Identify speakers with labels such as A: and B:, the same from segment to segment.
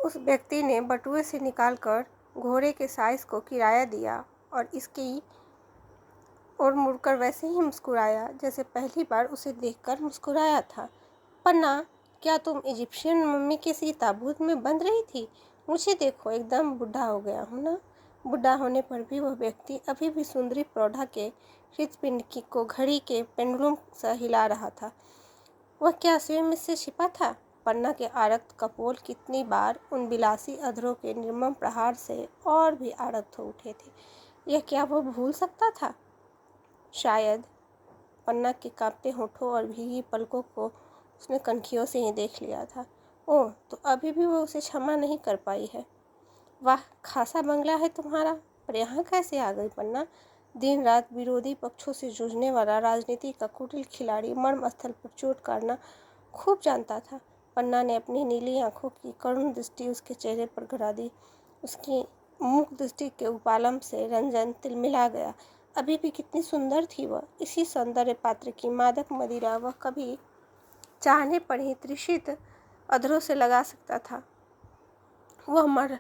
A: उस व्यक्ति ने बटुए से निकालकर घोड़े के साइज को किराया दिया और इसकी और मुड़कर वैसे ही मुस्कुराया जैसे पहली बार उसे देखकर मुस्कुराया था। पन्ना, क्या तुम इजिप्शियन मम्मी के सी ताबूत में बंद रही थी? मुझे देखो, एकदम बुढ़ा हो गया हूँ ना। बुढ़ा होने पर भी वह व्यक्ति अभी भी सुंदरी प्रौढ़ा के हृदपिंड को घड़ी के पेंडुलम सा हिला रहा था। वह क्या स्वयं इससे छिपा था? पन्ना के आरक्त कपोल कितनी बार उन विलासी अधरों के निर्मम प्रहार से और भी आरक्त हो उठे थे। यह क्या वह भूल सकता था? शायद। पन्ना के कांपते होठों और भीगी पलकों को उसने कनखियों से ही देख लिया था। ओह, तो अभी भी वो उसे क्षमा नहीं कर पाई है। वाह, खासा बंगला है तुम्हारा, पर यहाँ कैसे आ गई पन्ना? दिन रात विरोधी पक्षों से जूझने वाला राजनीति का कुटिल खिलाड़ी मर्म स्थल पर चोट काटना खूब जानता था। पन्ना ने अपनी नीली आंखों की करुण दृष्टि उसके चेहरे पर गड़ा दी। उसकी मुख दृष्टि के उपालम से रंजन तिलमिला गया। अभी भी कितनी सुंदर थी वह। इसी सौंदर्य पात्र की मादक मदिरा वह कभी चाहने पर ही तृषित अधरों से लगा सकता था। वह मर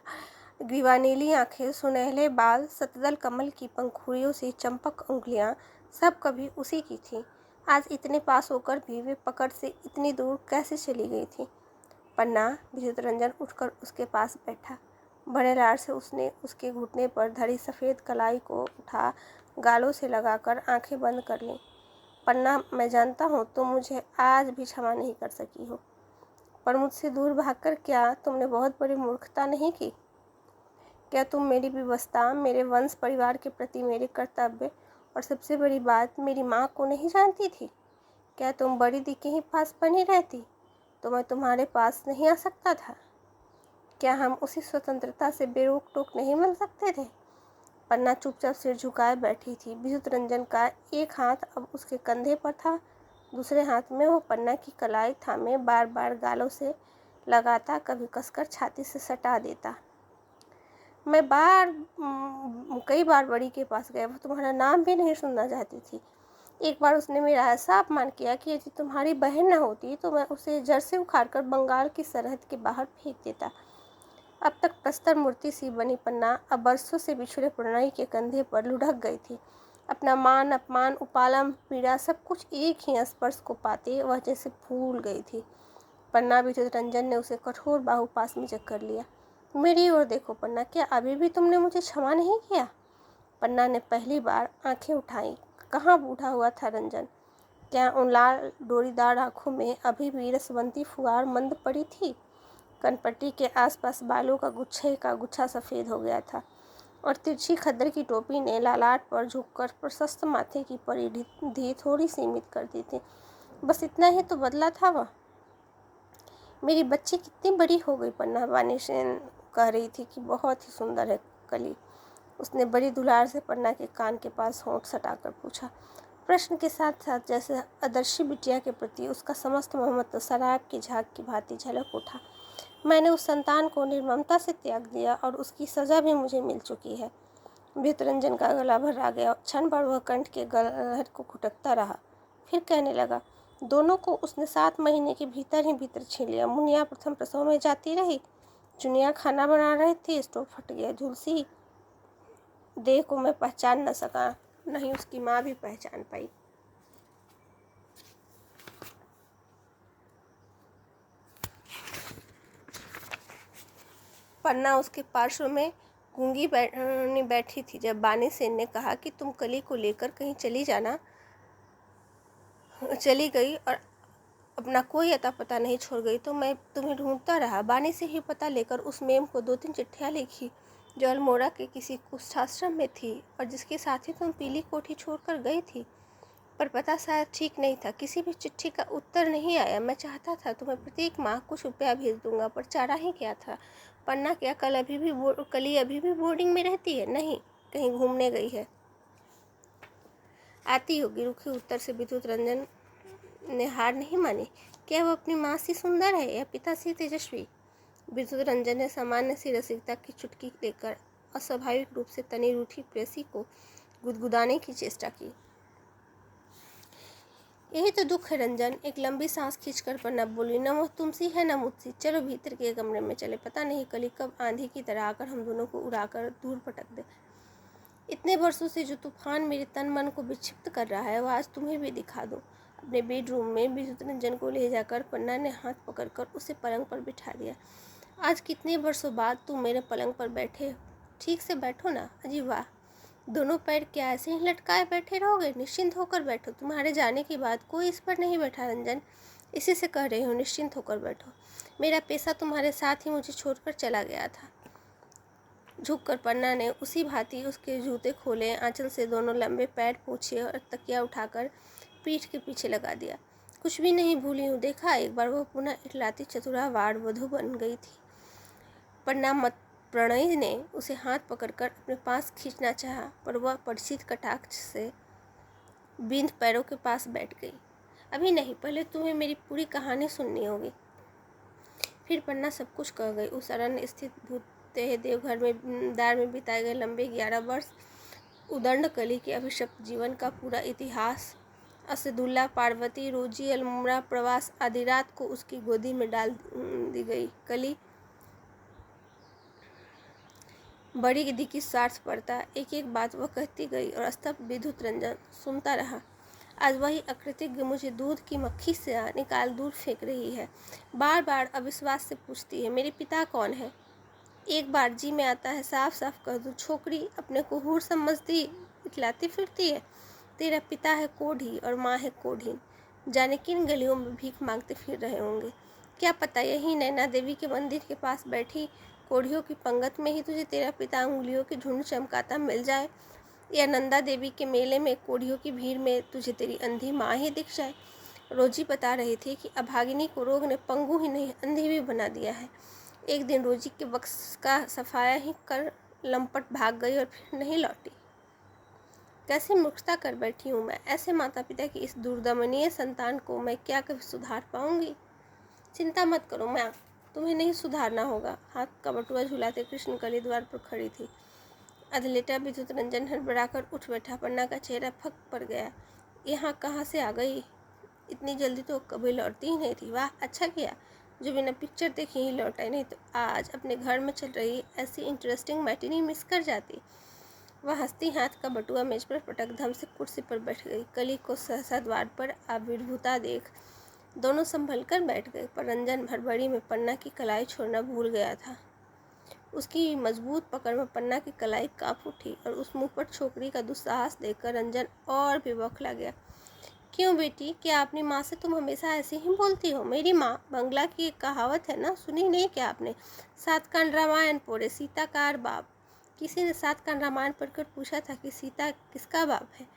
A: ग्रीवा नीली आंखें, सुनहले बाल, सतदल कमल की पंखुड़ियों से चंपक उंगलियां, सब कभी उसी की थी। आज इतने पास होकर भी वे पकड़ से इतनी दूर कैसे चली गई थी? पन्ना, विद्युत रंजन उठकर उसके पास बैठा। बड़े लाड़ से उसने उसके घुटने पर धरी सफ़ेद कलाई को उठा गालों से लगाकर आंखें बंद कर लीं। पन्ना, मैं जानता हूँ तुम मुझे आज भी क्षमा नहीं कर सकी हो, पर मुझसे दूर भागकर क्या तुमने बहुत बड़ी मूर्खता नहीं की? क्या तुम मेरी विवशता, मेरे वंश परिवार के प्रति मेरे कर्तव्य और सबसे बड़ी बात मेरी माँ को नहीं जानती थी? क्या तुम बड़ी दी के ही पास बनी रहती तो मैं तुम्हारे पास नहीं आ सकता था? क्या हम उसी स्वतंत्रता से बेरोक टोक नहीं मिल सकते थे? पन्ना चुपचाप सिर झुकाए बैठी थी। विद्युत रंजन का एक हाथ अब उसके कंधे पर था, दूसरे हाथ में वो पन्ना की कलाई थामे बार बार गालों से लगाता, कभी कसकर छाती से सटा देता। मैं कई बार बड़ी के पास गया, वो तुम्हारा नाम भी नहीं सुनना चाहती थी। एक बार उसने मेरा ऐसा अपमान किया कि यदि तुम्हारी बहन न होती तो मैं उसे जड़ से उखाड़कर बंगाल की सरहद के बाहर फेंक देता। अब तक प्रस्तर मूर्ति सी बनी पन्ना अब बरसों से बिछड़े प्रणय के कंधे पर लुढ़क गई थी। अपना मान, अपमान, उपालम, पीड़ा सब कुछ एक ही स्पर्श को पाते वह जैसे भूल गई थी। पन्ना, विद्युत रंजन ने उसे कठोर बाहुपास में जकड़ लिया। मेरी ओर देखो पन्ना, क्या अभी भी तुमने मुझे क्षमा नहीं किया? पन्ना ने पहली बार आंखें उठाई। कहाँ बूढ़ा हुआ था रंजन? क्या उन लाल डोरीदार आंखों में अभी भी रसवंती फुहार मंद पड़ी थी? कनपट्टी के आसपास बालों का गुच्छा सफ़ेद हो गया था और तिरछी खद्दर की टोपी ने लालाट पर झुककर प्रशस्त माथे की परिधि थोड़ी सीमित कर दी थी। बस इतना ही तो बदला था वह। मेरी बच्ची कितनी बड़ी हो गई पन्ना, वानीसेन कह रही थी कि बहुत ही सुंदर है कली। उसने बड़ी दुलार से पन्ना के कान के पास होंठ सटाकर पूछा, प्रश्न के साथ साथ जैसे आदर्शी बिटिया के प्रति उसका समस्त ममत्व शराब की झाग की भांति झलक उठा। मैंने उस संतान को निर्ममता से त्याग दिया और उसकी सज़ा भी मुझे मिल चुकी है। वितरंजन का गला भर गया। क्षण भर वह कंठ के गलहर को घुटकता रहा, फिर कहने लगा, दोनों को उसने 7 महीने के भीतर ही भीतर छीन लिया। मुनिया प्रथम प्रसव में जाती रही, चुनिया खाना बना रहे थे, स्टोव फट गया। झुलसी देह को मैं पहचान न सका, नहीं उसकी माँ भी पहचान पाई। पन्ना उसके पार्श्व में गूंगी बैठी थी। जब वानीसेन ने कहा कि तुम कली को लेकर कहीं चली गई और अपना कोई अता पता नहीं छोड़ गई तो मैं तुम्हें ढूंढता रहा। बानी से ही पता लेकर उस मेम को 2-3 चिट्ठियाँ लिखी जो अल्मोड़ा के किसी कुष्ठाश्रम में थी और जिसके साथ ही तुम पीली कोठी छोड़कर गई थी, पर पता शायद ठीक नहीं था। किसी भी चिट्ठी का उत्तर नहीं आया। मैं चाहता था तुम्हें प्रत्येक माह कुछ रुपया भेज दूंगा, पर चारा ही क्या था। पन्ना, क्या कली अभी भी बोर्डिंग में रहती है? नहीं, कहीं घूमने गई है। आती होगी। रुखे उत्तर से विद्युत रंजन ने हार नहीं मानी। क्या वह अपनी माँ सी सुंदर है या पिता सी तेजस्वी? विद्युत रंजन ने सामान्य सी रसिकता की चुटकी देकर अस्वाभाविक रूप से तनी रूठी प्रेसी को गुदगुदाने की चेष्टा की। यही तो दुख है रंजन। एक लंबी सांस खींचकर पन्ना बोली, न वो तुमसी है न मुझसी, चलो भीतर के कमरे में चले। पता नहीं कली कब आंधी की तरह आकर हम दोनों को उड़ाकर दूर पटक दे। इतने वर्षों से जो तूफान मेरे तन मन को विक्षिप्त कर रहा है, वो आज तुम्हें भी दिखा दूं। अपने बेडरूम में विद्युत रंजन को ले जाकर पन्ना ने हाथ पकड़कर उसे पलंग पर बिठा दिया। आज कितने वर्षों बाद तुम मेरे पलंग पर बैठे हो, ठीक से बैठो ना। अजी वाह, दोनों पैर क्या ऐसे ही लटकाए बैठे रहोगे? निश्चिंत होकर बैठो, तुम्हारे जाने के बाद कोई इस पर नहीं बैठा रंजन, इसी से कह रही हूँ, निश्चिंत होकर बैठो। मेरा पेशा तुम्हारे साथ ही मुझे छोड़कर चला गया था। झुककर पन्ना ने उसी भांति उसके जूते खोले, आंचल से दोनों लंबे पैर पोंछे और तकिया उठाकर पीठ के पीछे लगा दिया। कुछ भी नहीं भूली हूँ, देखा एक बार वह पुनः इटलाती चतुरावार वधू बन गई थी। पन्ना मत प्रणय ने उसे हाथ पकड़कर अपने पास खींचना चाहा, पर वह परिचित कटाक्ष से बिंद पैरों के पास बैठ गई। अभी नहीं, पहले तुम्हें मेरी पूरी कहानी सुननी होगी। फिर पन्ना सब कुछ कह गई। उस अरण्य स्थित भूतेह देवघर में दार में बिताए गए लंबे 11 वर्ष, उदंड कली के अभिशप्त जीवन का पूरा इतिहास, असदुल्ला, पार्वती, रोजी, अल्मोड़ा, प्रवास, आदि रात को उसकी गोदी में डाल दी गई। कली बड़ी गिद्दी की स्वार्थपरता, एक एक बात वह कहती गई और स्तब्ध विद्युत रंजन सुनता रहा। आज वही अकृतज्ञ मुझे दूध की मक्खी से निकाल दूर फेंक रही है। बार बार अविश्वास से पूछती है, मेरे पिता कौन है? एक बार जी में आता है साफ साफ कह दूँ, छोकरी अपने को हूर समझती इतलाती फिरती है। तेरा पिता है कोढ़ी और माँ है कोढ़ी, जाने किन गलियों में भीख मांगते फिर रहे होंगे। क्या पता यही नैना देवी के मंदिर के पास बैठी कोढ़ियों की पंगत में ही तुझे तेरा पिता उंगलियों की झुंड चमकाता मिल जाए, या नंदा देवी के मेले में कोढ़ियों की भीड़ में तुझे तेरी अंधी माँ ही दिख जाए। रोजी बता रही थी कि अभागिनी को रोग ने पंगु ही नहीं अंधी भी बना दिया है। एक दिन रोजी के बक्स का सफाया ही कर लंपट भाग गई और फिर नहीं लौटी। कैसी मूर्खता कर बैठी हूँ मैं। ऐसे माता पिता की इस दुर्दमनीय संतान को मैं क्या कभी सुधार पाऊंगी? चिंता मत करो, मैं तुम्हें नहीं सुधारना होगा। हाथ का बटुआ झुलाते कृष्ण कली द्वार पर खड़ी थी। अधलेटा विद्युत रंजन हड़बड़ाकर उठ बैठा। पन्ना का चेहरा फक पड़ गया। यहाँ कहाँ से आ गई? इतनी जल्दी तो कभी लौटती ही नहीं थी। वाह, अच्छा किया जो बिना पिक्चर देखे ही लौटा, नहीं तो आज अपने घर में चल रही ऐसी इंटरेस्टिंग मैटिनी मिस कर जाती। वह हंसती हाथ का बटुआ मेज पर पटक धम से कुर्सी पर बैठ गई। कली को सहसा द्वार पर आविर्भूता देख दोनों संभल कर बैठ गए, पर रंजन भड़बड़ी में पन्ना की कलाई छोड़ना भूल गया था। उसकी मजबूत पकड़ में पन्ना की कलाई कांप उठी और उस मुंह पर छोकरी का दुस्साहस देखकर रंजन और भी बौखला गया। क्यों बेटी, क्या अपनी माँ से तुम हमेशा ऐसे ही बोलती हो? मेरी माँ, बंगला की एक कहावत है ना, सुनी नहीं क्या आपने? 7 कांड रामायण पोरे सीता कार बाप। किसी ने 7 कांड रामायण पढ़कर पूछा था कि सीता किसका बाप है?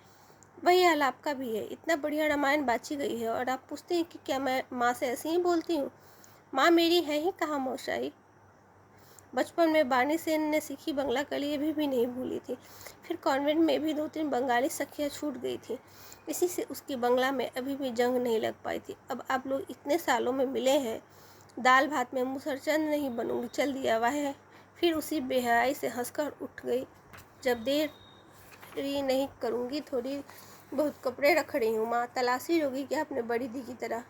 A: वही हाल आपका भी है। इतना बढ़िया रामायण बाची गई है और आप पूछते हैं कि क्या मैं माँ से ऐसे ही बोलती हूँ? माँ मेरी है ही कहाँ मौसाई। बचपन में बानी सेन ने सीखी बंगला कली अभी भी नहीं भूली थी। फिर कॉन्वेंट में भी 2-3 बंगाली सखियाँ छूट गई थी। इसी से उसकी बंगला में अभी भी जंग नहीं लग पाई थी। अब आप लोग इतने सालों में मिले हैं, दाल भात में मुसरचंद नहीं बनूंगी, चल दिया वाह है। फिर उसी बेहयाई से हंसकर उठ गई। जब देर नहीं करूँगी, थोड़ी बहुत कपड़े रख रही हूँ माँ, तलाशी लोगी क्या अपने बड़ी दी की तरह?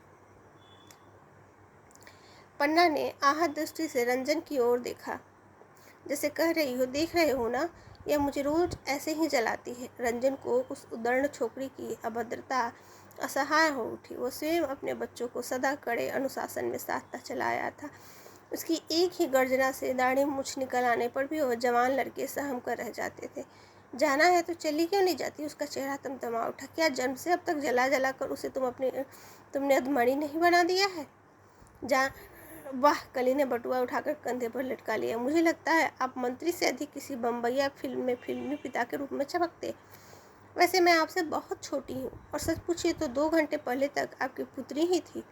A: पन्ना ने आहत दृष्टि से रंजन की ओर देखा, जैसे कह रही हो, देख रहे हो ना, यह मुझे रोज ऐसे ही जलाती है। रंजन को उस उदंड छोकरी की अभद्रता असहाय हो उठी। वो स्वयं अपने बच्चों को सदा कड़े अनुशासन में साधता चला आया था। उसकी एक ही गर्जना से दाढ़ी मूछ निकल आने पर भी वह जवान लड़के सहम कर रह जाते थे। जाना है तो चली क्यों नहीं जाती? उसका चेहरा तमतमा उठा। क्या जन्म से अब तक जला जला कर उसे तुमने अधमरी नहीं बना दिया है? जा वाह, कली ने बटुआ उठाकर कंधे पर लटका लिया। मुझे लगता है आप मंत्री से अधिक किसी बम्बैया फिल्म में फिल्मी पिता के रूप में चमकते। वैसे मैं आपसे बहुत छोटी हूँ और सच पूछिए तो 2 घंटे पहले तक आपकी पुत्री ही थी।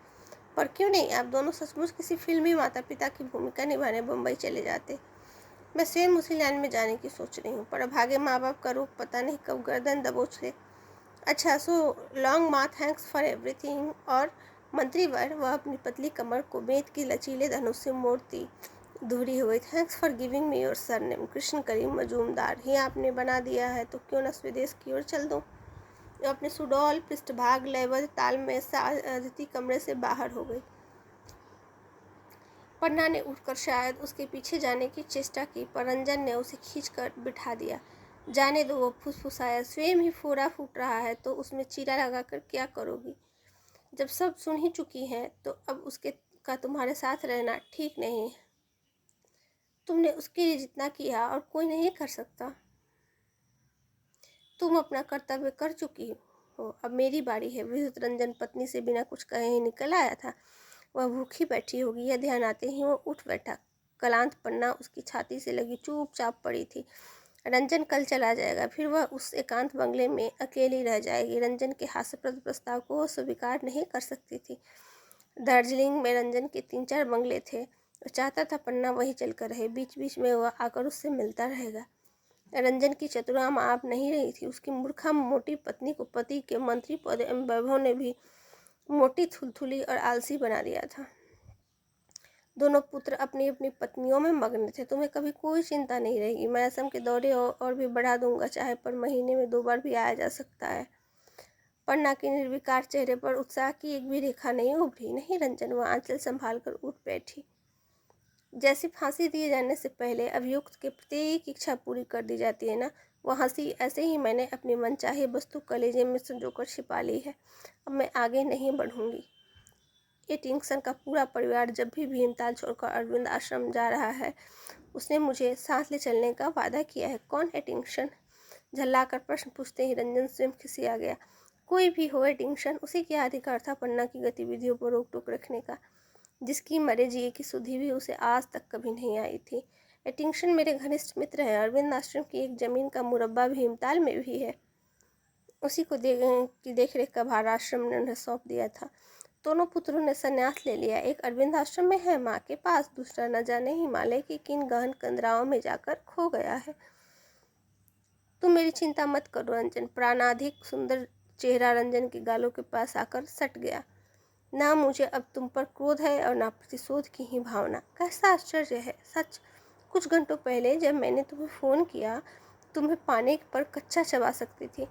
A: पर क्यों नहीं आप दोनों सचमुच किसी फिल्मी माता पिता की भूमिका निभाने बम्बई चले जाते। मैं स्वयं उसी लाइन में जाने की सोच रही हूँ, पर अभागे माँ बाप का रूप पता नहीं कब गर्दन दबोच ले। अच्छा, सो लॉन्ग माँ, थैंक्स फॉर एवरीथिंग। और मंत्रीवर, वह अपनी पतली कमर को बेंत की लचीले धनुष से मोड़ती दूरी हुई। Thanks for giving me your surname, Krishna Karim Majumdar ही आपने बना दिया है, तो क्यों न स्वदेश की ओर चल दूँ? अपने सुडौल पृष्ठभाग लयबद्ध ताल में साधती कमरे से बाहर हो गई। पन्ना ने उठकर शायद उसके पीछे जाने की चेष्टा की, पर रंजन ने उसे खींचकर बिठा दिया। जाने दो, वो फुसफुसाया, स्वयं ही फोड़ा फूट रहा है तो उसमें चीरा लगाकर क्या करोगी? जब सब सुन ही चुकी हैं तो अब उसके का तुम्हारे साथ रहना ठीक नहीं है। तुमने उसके लिए जितना किया और कोई नहीं कर सकता। तुम अपना कर्तव्य कर चुकी हो, अब मेरी बारी है। विद्युत रंजन पत्नी से बिना कुछ कहे ही निकल आया था। वह भूखी बैठी होगी, यह ध्यान आते ही वो उठ बैठा। कलांत पन्ना उसकी छाती से लगी चुपचाप पड़ी थी। रंजन कल चला जाएगा, फिर वह उस एकांत बंगले में अकेली रह जाएगी। रंजन के हास्यप्रद प्रस्ताव को वह स्वीकार नहीं कर सकती थी। दार्जिलिंग में रंजन के 3-4 बंगले थे। वह चाहता था पन्ना वहीं चलकर रहे, बीच बीच में वह आकर उससे मिलता रहेगा। रंजन की चतुराम आप नहीं रही थी। उसकी मूर्खा मोटी पत्नी को पति के मंत्री पद एवं वैभव ने भी मोटी, थुलथुली और आलसी बना दिया था। दोनों पुत्र अपनी अपनी पत्नियों में मग्न थे। तुम्हें कभी कोई चिंता नहीं रहेगी। मैं असम के दौरे और भी बढ़ा दूंगा, चाहे पर महीने में 2 बार भी आया जा सकता है। पन्ना के निर्विकार चेहरे पर उत्साह की एक भी रेखा नहीं उभरी। नहीं रंजन, वह आंचल संभाल कर उठ बैठी। जैसे फांसी दिए जाने से पहले अभियुक्त के प्रत्येक इच्छा पूरी कर दी जाती है ना, वह हंसी, ऐसे ही मैंने अपनी मनचाही वस्तु कलेजे में संजोकर छिपा ली है। अब मैं आगे नहीं बढ़ूंगी। एटिंगसन का पूरा परिवार जब भी भीमताल छोड़कर अरविंद आश्रम जा रहा है, उसने मुझे साथ ले चलने का वादा किया है। कौन एटिंगसन? झल्लाकर प्रश्न पूछते ही रंजन स्वयं खिसिया गया। कोई भी हो एटिंगसन, उसे क्या अधिकार था पन्ना की गतिविधियों पर रोक टोक रखने का, जिसकी मरे जिए की सुधि भी उसे आज तक कभी नहीं आई थी। एटिंगसन मेरे घनिष्ठ मित्र है। अरविंद आश्रम की एक जमीन का मुरब्बा भीमताल में भी है। उसी को की देखरेख का भार आश्रम ने उन्हें सौंप दिया था। दोनों पुत्रों ने संन्यास ले लिया। एक अरविंद आश्रम में है माँ के पास, दूसरा न जाने हिमालय की किन गहन कंदराओं में जाकर खो गया है। तुम मेरी चिंता मत करो रंजन। प्राणाधिक सुंदर चेहरा रंजन के गालों के पास आकर सट गया। ना मुझे अब तुम पर क्रोध है और ना प्रतिशोध की ही भावना। कैसा आश्चर्य है सच। कुछ घंटों पहले जब मैंने तुम्हें फ़ोन किया, तुम्हें पाने पर कच्चा चबा सकती थी,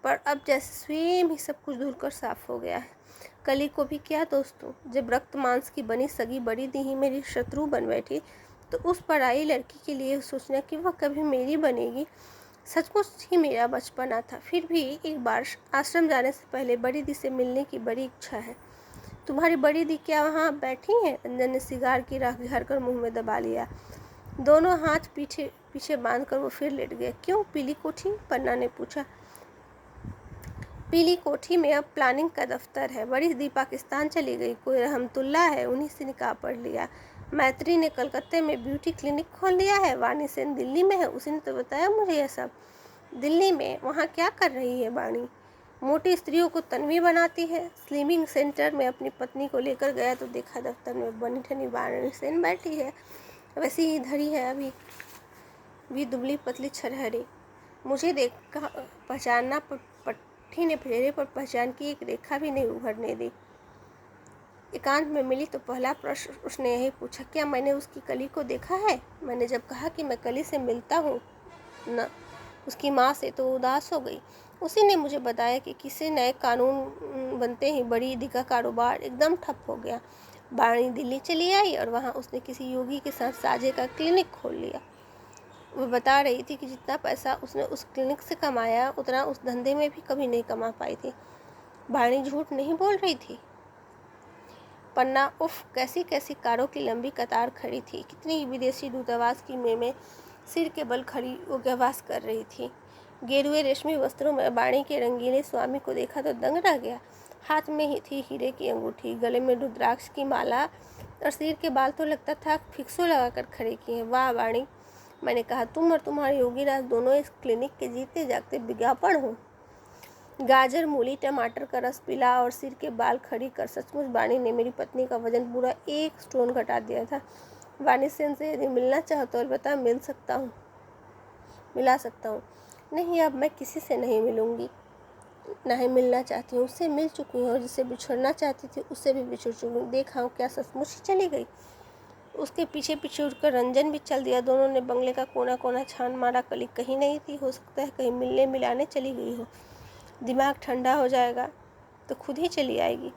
A: पर अब जैसे स्वयं ही सब कुछ धुलकर साफ हो गया है। कली को भी क्या दोस्तों, जब रक्त मांस की बनी सगी बड़ी दी ही मेरी शत्रु बन बैठी, तो उस पराई लड़की के लिए सोचना कि वह कभी मेरी बनेगी, सचमुच ही मेरा बचपना था। फिर भी एक बार आश्रम जाने से पहले बड़ी दी से मिलने की बड़ी इच्छा है। तुम्हारी बड़ी दी क्या वहाँ बैठी है? रंजन ने सिगार की राख घर कर मुंह में दबा लिया। दोनों हाथ पीछे पीछे बांधकर वो फिर लेट गए। क्यों, पीली कोठी? पन्ना ने पूछा। पीली कोठी में अब प्लानिंग का दफ्तर है। बड़ी दी पाकिस्तान चली गई, कोई रहमतुल्ला है, उन्हीं से निकाह पढ़ लिया। मैत्री ने कलकत्ते में ब्यूटी क्लिनिक खोल लिया है। वाणी सेन दिल्ली में है, उसी ने तो बताया मुझे यह सब। दिल्ली में? वहाँ क्या कर रही है वाणी? मोटी स्त्रियों को तन्वी बनाती है। स्लिमिंग सेंटर में अपनी पत्नी को लेकर गया तो देखा दफ्तर में बनी ठनी वाणी सेन बैठी है, वैसी ही धरी है, अभी भी दुबली पतली छरहरी। मुझे देख पहचानना, पट्टी ने चेहरे पर पहचान की एक रेखा भी नहीं उभरने दी। एकांत में मिली तो पहला प्रश्न उसने यही पूछा, क्या मैंने उसकी कली को देखा है? मैंने जब कहा कि मैं कली से मिलता हूँ न, उसकी माँ से, तो उदास हो गई। उसी ने मुझे बताया कि किसी नए कानून बनते ही बड़ी दी का कारोबार एकदम ठप हो गया। वाणी दिल्ली चली आई और वहाँ उसने किसी योगी के साथ साझे का क्लिनिक खोल लिया। वह बता रही थी कि जितना पैसा उसने उस क्लिनिक से कमाया, उतना उस धंधे में भी कभी नहीं कमा पाई थी। वाणी झूठ नहीं बोल रही थी। पन्ना, उफ, कैसी कैसी कारों की लंबी कतार खड़ी थी। कितनी विदेशी दूतावास की में सिर के बल खड़ी उग्रवास कर रही थी। गेरुए रेशमी वस्त्रों में वाणी के रंगीले स्वामी को देखा तो दंग रह गया। हाथ में ही थी हीरे की अंगूठी, गले में रुद्राक्ष की माला और सिर के बाल तो लगता था फिक्सो लगाकर खड़े किए हैं। वाह वाणी, मैंने कहा, तुम और तुम्हारे योगीराज दोनों इस क्लिनिक के जीते जागते विज्ञापन हो। गाजर, मूली, टमाटर का रस पिला और सिर के बाल खड़ी कर सचमुच वाणी ने मेरी पत्नी का वजन पूरा 1 स्टोन घटा दिया था। वाणी सेन से यदि मिलना चाहो तो अलबत्ता मिला सकता हूँ। नहीं, अब मैं किसी से नहीं मिलूंगी, ना ही मिलना चाहती हूँ। उससे मिल चुकी हूँ और जिससे बिछड़ना चाहती थी उससे भी बिछड़ चुकी हूँ। देखा हूँ, क्या सचमुच ही चली गई? उसके पीछे पीछे उठकर रंजन भी चल दिया। दोनों ने बंगले का कोना कोना छान मारा, कली कहीं नहीं थी। हो सकता है कहीं मिलने मिलाने चली गई हो। दिमाग ठंडा हो जाएगा तो खुद ही चली आएगी।